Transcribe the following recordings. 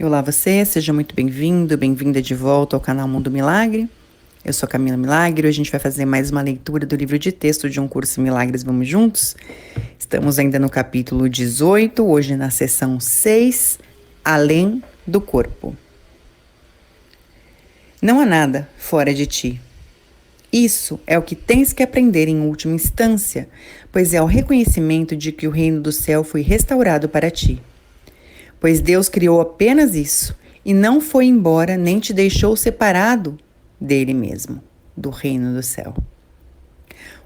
Olá você, seja muito bem-vindo, bem-vinda de volta ao canal Mundo Milagre. Eu sou Camila Milagre e a gente vai fazer mais uma leitura do livro de texto de um curso Milagres Vamos Juntos. Estamos ainda no capítulo 18, hoje na sessão 6, Além do Corpo. Não há nada fora de ti. Isso é o que tens que aprender em última instância, pois é o reconhecimento de que o reino do céu foi restaurado para ti. Pois Deus criou apenas isso, e não foi embora nem te deixou separado dele mesmo, do reino do céu.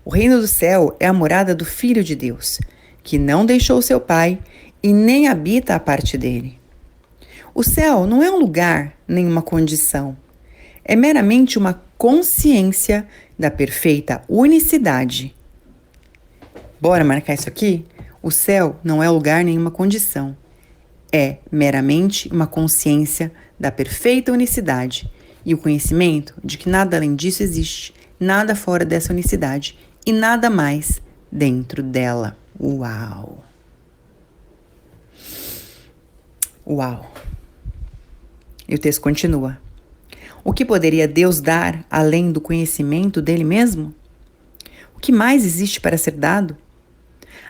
O reino do céu é a morada do Filho de Deus, que não deixou seu Pai e nem habita a parte dele. O céu não é um lugar nem uma condição, é meramente uma consciência da perfeita unicidade. Bora marcar isso aqui? O céu não é lugar nem uma condição. É meramente uma consciência da perfeita unicidade e o conhecimento de que nada além disso existe, nada fora dessa unicidade e nada mais dentro dela. Uau! Uau! E o texto continua. O que poderia Deus dar além do conhecimento dele mesmo? O que mais existe para ser dado?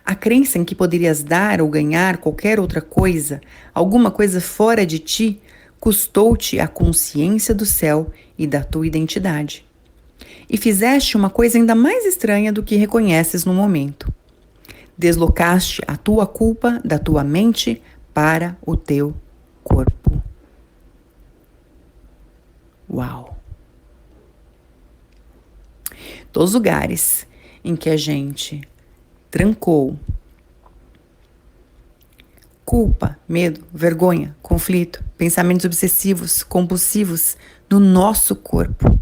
A crença em que poderias dar ou ganhar qualquer outra coisa, alguma coisa fora de ti, custou-te a consciência do céu e da tua identidade. E fizeste uma coisa ainda mais estranha do que reconheces no momento. Deslocaste a tua culpa da tua mente para o teu corpo. Uau! Todos os lugares em que a gente trancou culpa, medo, vergonha, conflito, pensamentos obsessivos, compulsivos no nosso corpo.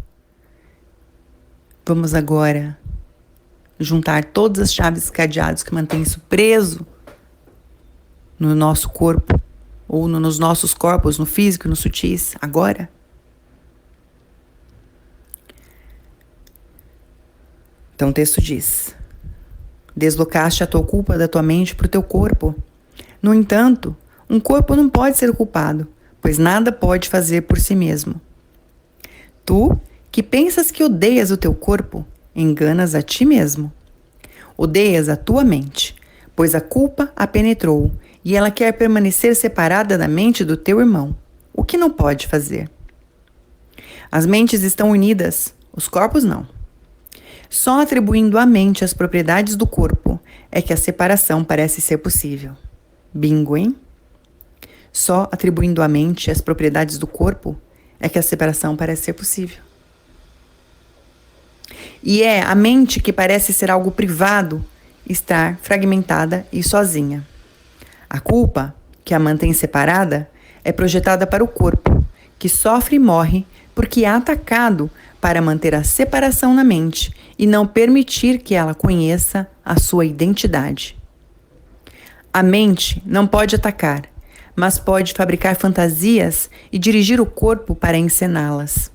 Vamos agora juntar todas as chaves cadeados que mantêm isso preso no nosso corpo ou nos nossos corpos, no físico, no sutis, agora. Então o texto diz: deslocaste a tua culpa da tua mente para o teu corpo. No entanto, um corpo não pode ser culpado, pois nada pode fazer por si mesmo. Tu, que pensas que odeias o teu corpo, enganas a ti mesmo. Odeias a tua mente, pois a culpa a penetrou e ela quer permanecer separada da mente do teu irmão, o que não pode fazer. As mentes estão unidas, os corpos não. Só atribuindo à mente as propriedades do corpo é que a separação parece ser possível. Bingo, hein? Só atribuindo à mente as propriedades do corpo é que a separação parece ser possível. E é a mente que parece ser algo privado estar fragmentada e sozinha. A culpa, que a mantém separada, é projetada para o corpo, que sofre e morre porque é atacado para manter a separação na mente e não permitir que ela conheça a sua identidade. A mente não pode atacar, mas pode fabricar fantasias e dirigir o corpo para encená-las.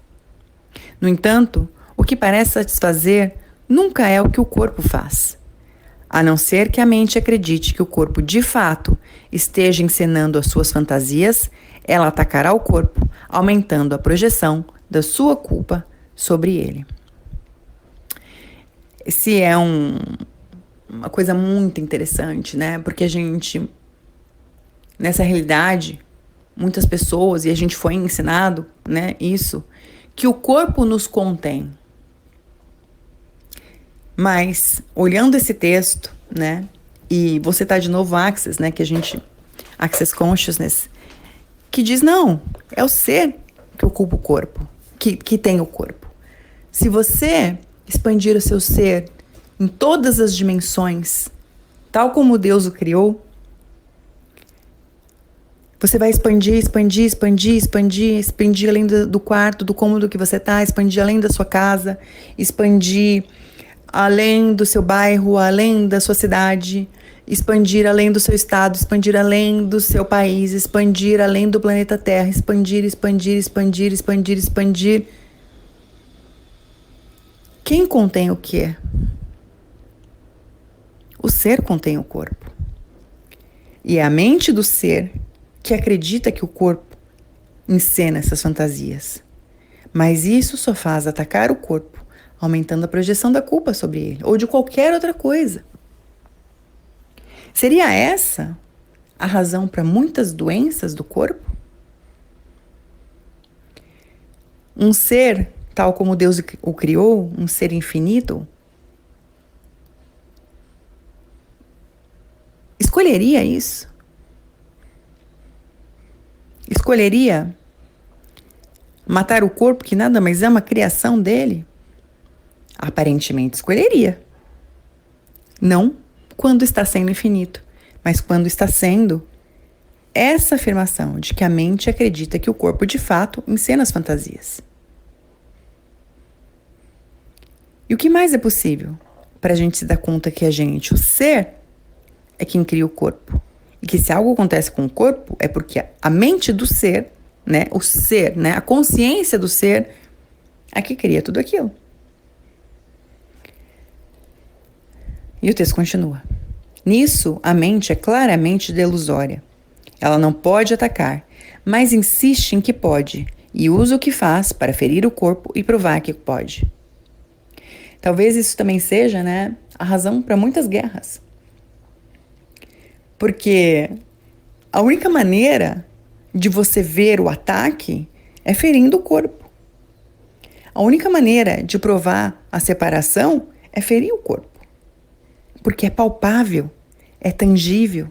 No entanto, o que parece satisfazer nunca é o que o corpo faz. A não ser que a mente acredite que o corpo de fato esteja encenando as suas fantasias, ela atacará o corpo, aumentando a projeção da sua culpa sobre ele. Esse é uma coisa muito interessante, né? Porque a gente, nessa realidade, muitas pessoas, e a gente foi ensinado, né, isso, que o corpo nos contém. Mas, olhando esse texto, né, e você tá de novo Access, né, Access Consciousness, que diz, não, é o ser que ocupa o corpo, que tem o corpo. Se você expandir o seu ser em todas as dimensões, tal como Deus o criou, você vai expandir além do quarto, do cômodo que você está, expandir além da sua casa, expandir além do seu bairro, além da sua cidade, expandir além do seu estado, expandir além do seu país, expandir além do planeta Terra, expandir. Quem contém o quê? O ser contém o corpo. E é a mente do ser que acredita que o corpo encena essas fantasias. Mas isso só faz atacar o corpo, aumentando a projeção da culpa sobre ele, ou de qualquer outra coisa. Seria essa a razão para muitas doenças do corpo? Um ser, tal como Deus o criou, um ser infinito, escolheria isso? Escolheria matar o corpo que nada mais é uma criação dele? Aparentemente escolheria. Não quando está sendo infinito, mas quando está sendo essa afirmação de que a mente acredita que o corpo de fato encena as fantasias. E o que mais é possível para a gente se dar conta que a gente, o ser, é quem cria o corpo? E que se algo acontece com o corpo, é porque a mente do ser, né, o ser, né, a consciência do ser, é que cria tudo aquilo. E o texto continua. Nisso, a mente é claramente delusória. Ela não pode atacar, mas insiste em que pode, e usa o que faz para ferir o corpo e provar que pode. Talvez isso também seja, né, a razão para muitas guerras. Porque a única maneira de você ver o ataque é ferindo o corpo. A única maneira de provar a separação é ferir o corpo. Porque é palpável, é tangível.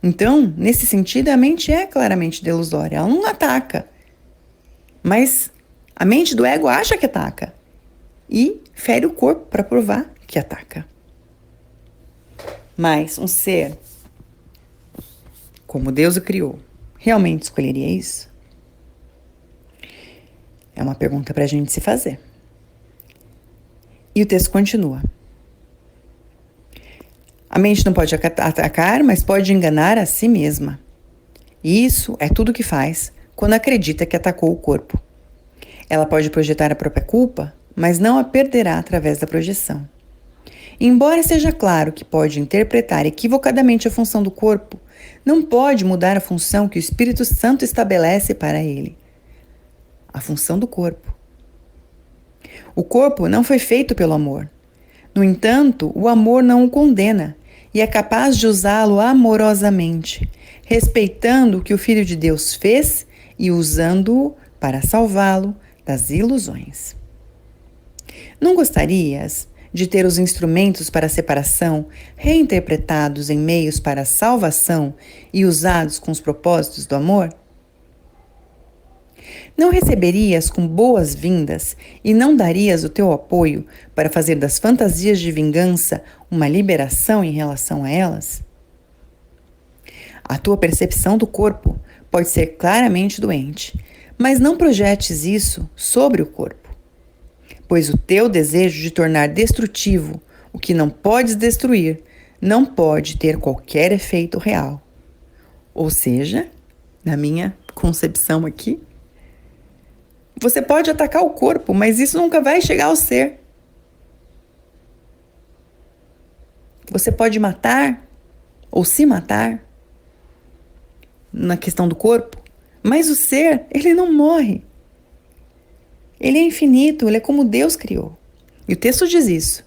Então, nesse sentido, a mente é claramente delusória. Ela não ataca. Mas a mente do ego acha que ataca. E fere o corpo para provar que ataca. Mas um ser, como Deus o criou, realmente escolheria isso? É uma pergunta para a gente se fazer. E o texto continua. A mente não pode atacar, mas pode enganar a si mesma. E isso é tudo que faz quando acredita que atacou o corpo. Ela pode projetar a própria culpa, mas não a perderá através da projeção. Embora seja claro que pode interpretar equivocadamente a função do corpo, não pode mudar a função que o Espírito Santo estabelece para ele. A função do corpo. O corpo não foi feito pelo amor. No entanto, o amor não o condena e é capaz de usá-lo amorosamente, respeitando o que o Filho de Deus fez e usando-o para salvá-lo das ilusões. Não gostarias de ter os instrumentos para a separação reinterpretados em meios para a salvação e usados com os propósitos do amor? Não receberias com boas-vindas e não darias o teu apoio para fazer das fantasias de vingança uma liberação em relação a elas? A tua percepção do corpo pode ser claramente doente, mas não projetes isso sobre o corpo, pois o teu desejo de tornar destrutivo o que não podes destruir não pode ter qualquer efeito real. Ou seja, na minha concepção aqui, você pode atacar o corpo, mas isso nunca vai chegar ao ser. Você pode matar ou se matar na questão do corpo, mas o ser, ele não morre. Ele é infinito, ele é como Deus criou. E o texto diz isso.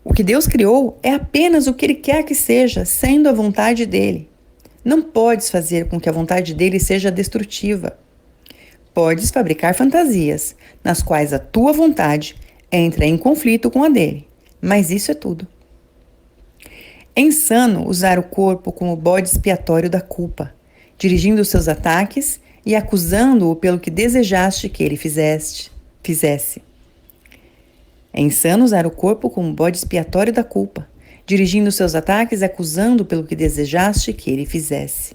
O que Deus criou é apenas o que Ele quer que seja, sendo a vontade dEle. Não podes fazer com que a vontade dEle seja destrutiva. Podes fabricar fantasias, nas quais a tua vontade entra em conflito com a dele, mas isso é tudo. É insano usar o corpo como bode expiatório da culpa, dirigindo os seus ataques e acusando-o pelo que desejaste que ele fizesse. É insano usar o corpo como bode expiatório da culpa, dirigindo os seus ataques e acusando-o pelo que desejaste que ele fizesse.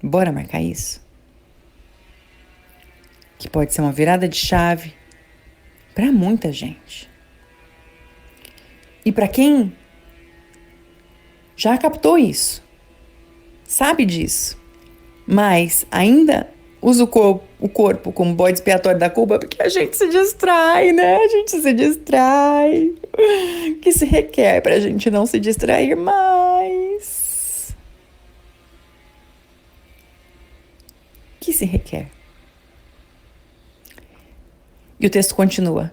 Bora marcar isso? Que pode ser uma virada de chave para muita gente. E para quem já captou isso, sabe disso, mas ainda usa o corpo como bode expiatório da culpa, porque a gente se distrai, né? A gente se distrai. O que se requer para a gente não se distrair mais? que se requer? E o texto continua.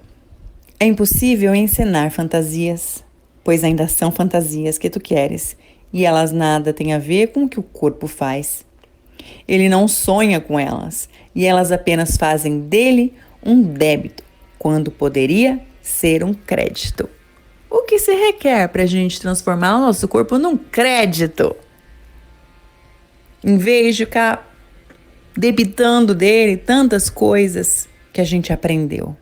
É impossível encenar fantasias, pois ainda são fantasias que tu queres, e elas nada têm a ver com o que o corpo faz. Ele não sonha com elas, e elas apenas fazem dele um débito, quando poderia ser um crédito. O que se requer para a gente transformar o nosso corpo num crédito? Em vez de ficar debitando dele tantas coisas que a gente aprendeu.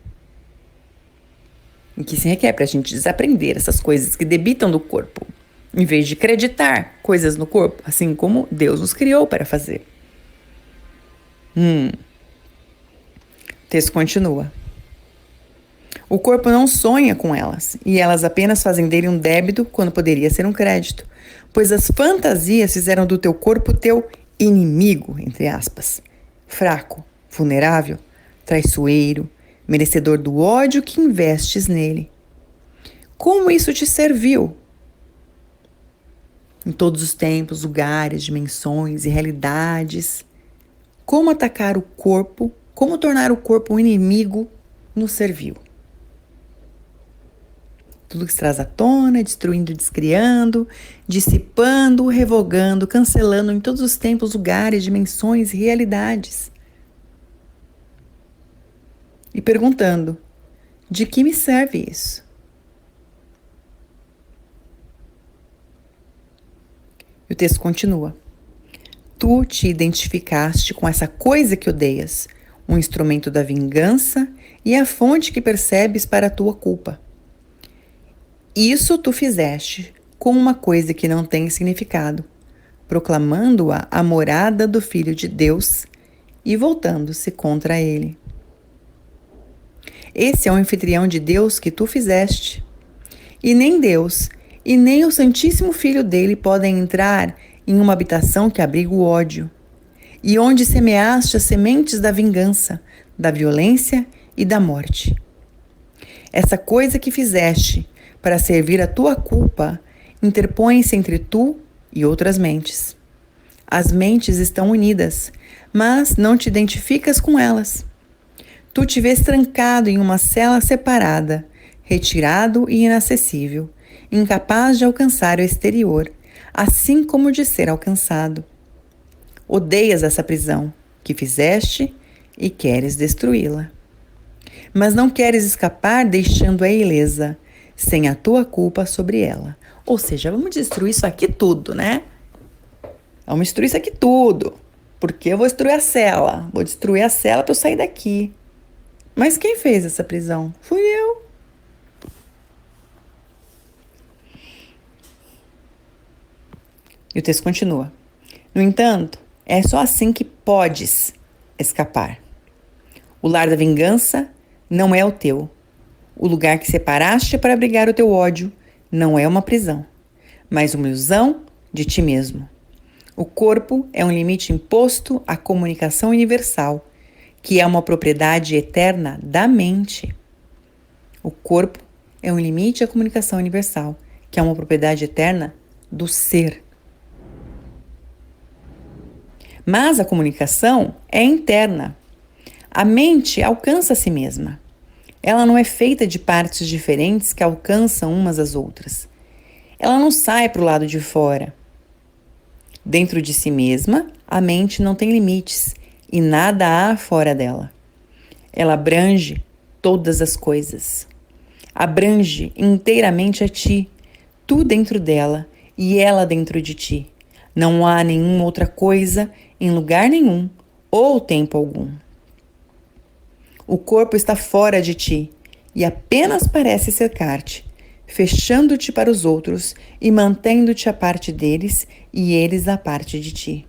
O que se requer para a gente desaprender essas coisas que debitam do corpo, em vez de acreditar coisas no corpo, assim como Deus nos criou para fazer. O texto continua. O corpo não sonha com elas, e elas apenas fazem dele um débito quando poderia ser um crédito, pois as fantasias fizeram do teu corpo teu inimigo, entre aspas, fraco, vulnerável, traiçoeiro, merecedor do ódio que investes nele. Como isso te serviu? Em todos os tempos, lugares, dimensões e realidades. Como atacar o corpo, como tornar o corpo um inimigo, nos serviu. Tudo que se traz à tona, destruindo, descriando, dissipando, revogando, cancelando em todos os tempos, lugares, dimensões e realidades. E perguntando, de que me serve isso? E o texto continua. Tu te identificaste com essa coisa que odeias, um instrumento da vingança e a fonte que percebes para a tua culpa. Isso tu fizeste com uma coisa que não tem significado, proclamando-a a morada do Filho de Deus e voltando-se contra ele. Esse é o anfitrião de Deus que tu fizeste. E nem Deus, e nem o Santíssimo Filho dele podem entrar em uma habitação que abriga o ódio, e onde semeaste as sementes da vingança, da violência e da morte. Essa coisa que fizeste para servir a tua culpa interpõe-se entre tu e outras mentes. As mentes estão unidas, mas não te identificas com elas. Tu te vês trancado em uma cela separada, retirado e inacessível, incapaz de alcançar o exterior, assim como de ser alcançado. Odeias essa prisão que fizeste e queres destruí-la. Mas não queres escapar deixando-a ilesa, sem a tua culpa sobre ela. Ou seja, vamos destruir isso aqui tudo, né? Vamos destruir isso aqui tudo. Porque eu vou destruir a cela. Vou destruir a cela para eu sair daqui. Mas quem fez essa prisão? Fui eu. E o texto continua. No entanto, é só assim que podes escapar. O lar da vingança não é o teu. O lugar que separaste para abrigar o teu ódio não é uma prisão, mas uma ilusão de ti mesmo. O corpo é um limite imposto à comunicação universal, que é uma propriedade eterna da mente. O corpo é um limite à comunicação universal, que é uma propriedade eterna do ser. Mas a comunicação é interna. A mente alcança a si mesma. Ela não é feita de partes diferentes que alcançam umas às outras. Ela não sai para o lado de fora. Dentro de si mesma, a mente não tem limites e nada há fora dela. Ela abrange todas as coisas. Abrange inteiramente a ti, tu dentro dela e ela dentro de ti. Não há nenhuma outra coisa em lugar nenhum ou tempo algum. O corpo está fora de ti e apenas parece cercar-te, fechando-te para os outros e mantendo-te à parte deles e eles à parte de ti.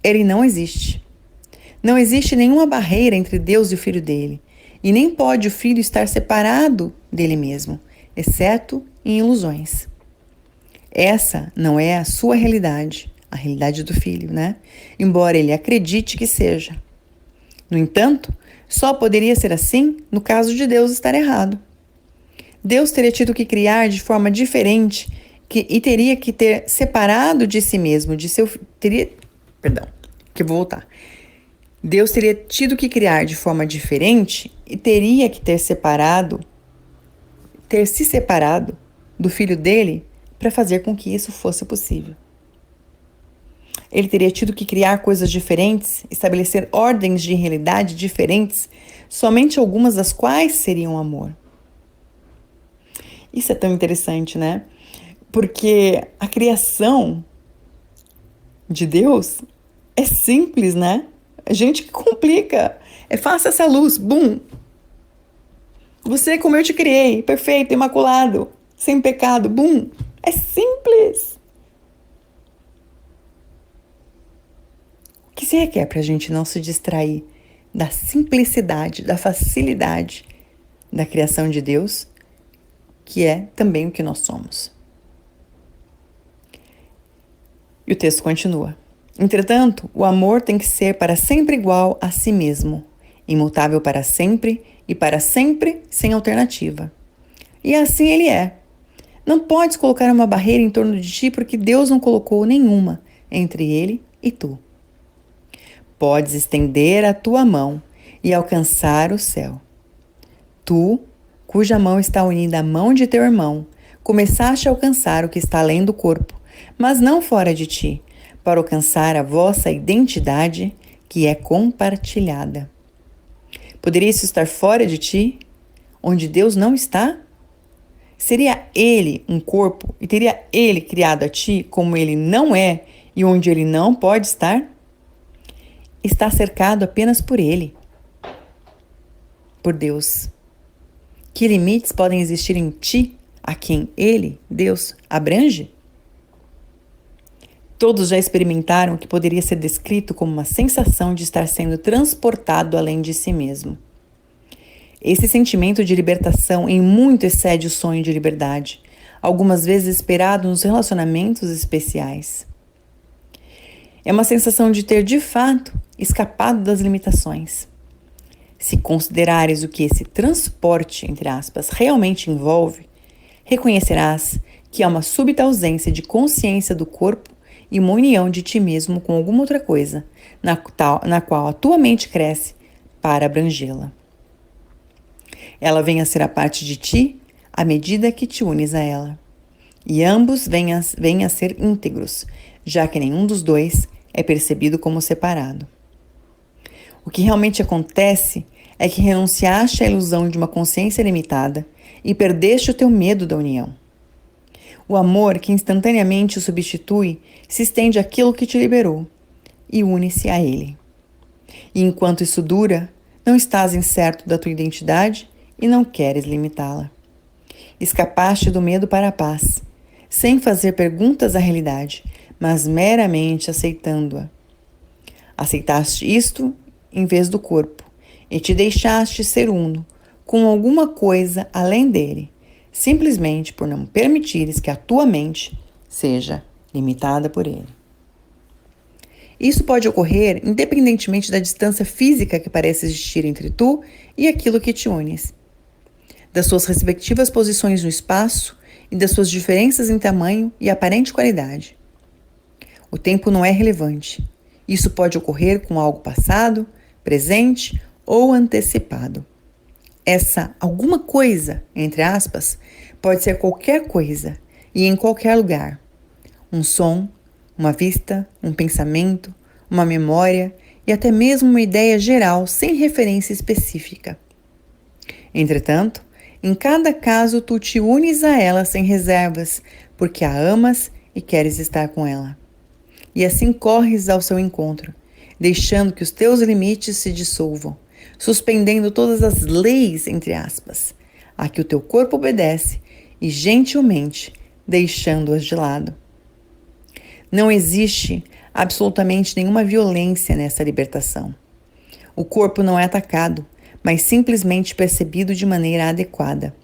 Ele não existe. Não existe nenhuma barreira entre Deus e o Filho dele, e nem pode o Filho estar separado dele mesmo, exceto em ilusões. Essa não é a sua realidade, a realidade do Filho, né? Embora ele acredite que seja. No entanto, só poderia ser assim no caso de Deus estar errado. Deus teria tido que criar de forma diferente e teria que ter separado de si mesmo, Deus teria tido que criar de forma diferente e teria que ter se separado do filho dele para fazer com que isso fosse possível. Ele teria tido que criar coisas diferentes, estabelecer ordens de realidade diferentes, somente algumas das quais seriam amor. Isso é tão interessante, né? Porque a criação de Deus é simples, né? A gente que complica. Faça essa luz, bum! Você é como eu te criei, perfeito, imaculado, sem pecado, bum! É simples. O que se requer para a gente não se distrair da simplicidade, da facilidade da criação de Deus, que é também o que nós somos. E o texto continua. Entretanto, o amor tem que ser para sempre igual a si mesmo, imutável para sempre e para sempre sem alternativa. E assim ele é. Não podes colocar uma barreira em torno de ti porque Deus não colocou nenhuma entre ele e tu. Podes estender a tua mão e alcançar o céu. Tu, cuja mão está unida à mão de teu irmão, começaste a alcançar o que está além do corpo, mas não fora de ti, para alcançar a vossa identidade, que é compartilhada. Poderia isso estar fora de ti, onde Deus não está? Seria Ele um corpo e teria Ele criado a ti como Ele não é e onde Ele não pode estar? Está cercado apenas por Ele, por Deus. Que limites podem existir em ti, a quem Ele, Deus, abrange? Todos já experimentaram o que poderia ser descrito como uma sensação de estar sendo transportado além de si mesmo. Esse sentimento de libertação em muito excede o sonho de liberdade, algumas vezes esperado nos relacionamentos especiais. É uma sensação de ter, de fato, escapado das limitações. Se considerares o que esse transporte, entre aspas, realmente envolve, reconhecerás que há uma súbita ausência de consciência do corpo e uma união de ti mesmo com alguma outra coisa, na qual a tua mente cresce para abrangê-la. Ela vem a ser a parte de ti à medida que te unes a ela. E ambos vêm a ser íntegros, já que nenhum dos dois é percebido como separado. O que realmente acontece é que renunciaste à ilusão de uma consciência limitada e perdeste o teu medo da união. O amor que instantaneamente o substitui se estende àquilo que te liberou e une-se a ele. E enquanto isso dura, não estás incerto da tua identidade e não queres limitá-la. Escapaste do medo para a paz, sem fazer perguntas à realidade, mas meramente aceitando-a. Aceitaste isto em vez do corpo e te deixaste ser uno com alguma coisa além dele, simplesmente por não permitires que a tua mente seja limitada por ele. Isso pode ocorrer independentemente da distância física que parece existir entre tu e aquilo que te unes, das suas respectivas posições no espaço e das suas diferenças em tamanho e aparente qualidade. O tempo não é relevante. Isso pode ocorrer com algo passado, presente ou antecipado. Essa alguma coisa, entre aspas, pode ser qualquer coisa e em qualquer lugar. Um som, uma vista, um pensamento, uma memória e até mesmo uma ideia geral sem referência específica. Entretanto, em cada caso tu te unes a ela sem reservas, porque a amas e queres estar com ela. E assim corres ao seu encontro, deixando que os teus limites se dissolvam, suspendendo todas as leis, entre aspas, a que o teu corpo obedece e gentilmente deixando-as de lado. Não existe absolutamente nenhuma violência nessa libertação. O corpo não é atacado, mas simplesmente percebido de maneira adequada.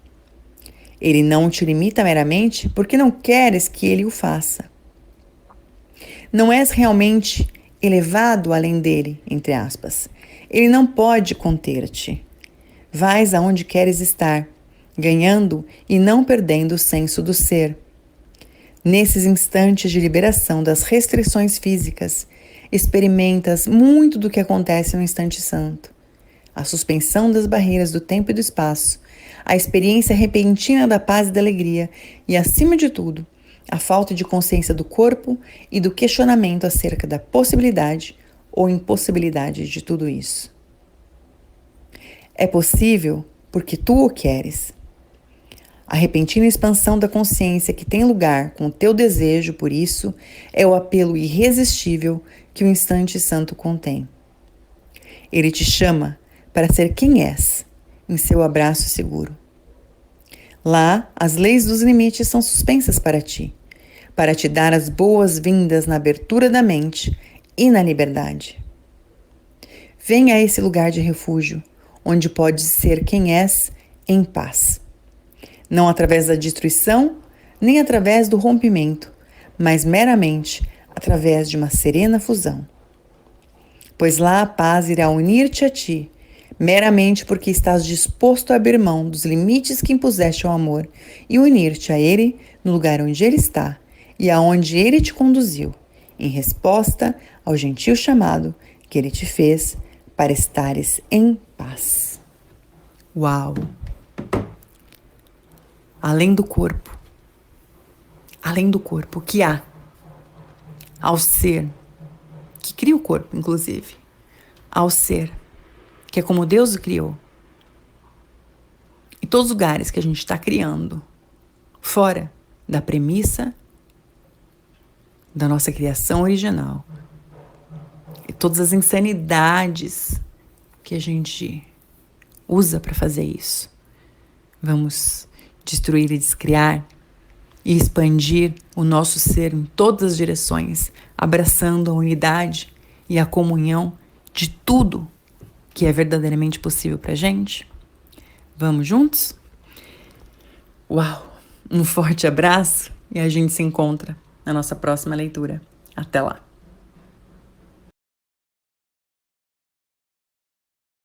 Ele não te limita meramente porque não queres que ele o faça. Não és realmente elevado além dele, entre aspas. Ele não pode conter-te. Vais aonde queres estar, ganhando e não perdendo o senso do ser. Nesses instantes de liberação das restrições físicas, experimentas muito do que acontece no instante santo. A suspensão das barreiras do tempo e do espaço, a experiência repentina da paz e da alegria e, acima de tudo, a falta de consciência do corpo e do questionamento acerca da possibilidade ou impossibilidade de tudo isso. É possível porque tu o queres. A repentina expansão da consciência que tem lugar com o teu desejo por isso é o apelo irresistível que o instante santo contém. Ele te chama para ser quem és, em seu abraço seguro. Lá, as leis dos limites são suspensas para te dar as boas-vindas na abertura da mente e na liberdade. Venha a esse lugar de refúgio, onde podes ser quem és em paz. Não através da destruição, nem através do rompimento, mas meramente através de uma serena fusão. Pois lá a paz irá unir-te a ti, meramente porque estás disposto a abrir mão dos limites que impuseste ao amor e unir-te a ele no lugar onde ele está e aonde ele te conduziu, em resposta ao gentil chamado que ele te fez para estares em paz. Uau! Além do corpo, o que há ao ser, que cria o corpo, inclusive, ao ser, que é como Deus o criou, e todos os lugares que a gente está criando, fora da premissa da nossa criação original, e todas as insanidades que a gente usa para fazer isso. Vamos destruir e descriar e expandir o nosso ser em todas as direções, abraçando a unidade e a comunhão de tudo que é verdadeiramente possível para a gente. Vamos juntos? Uau! Um forte abraço e a gente se encontra na nossa próxima leitura. Até lá!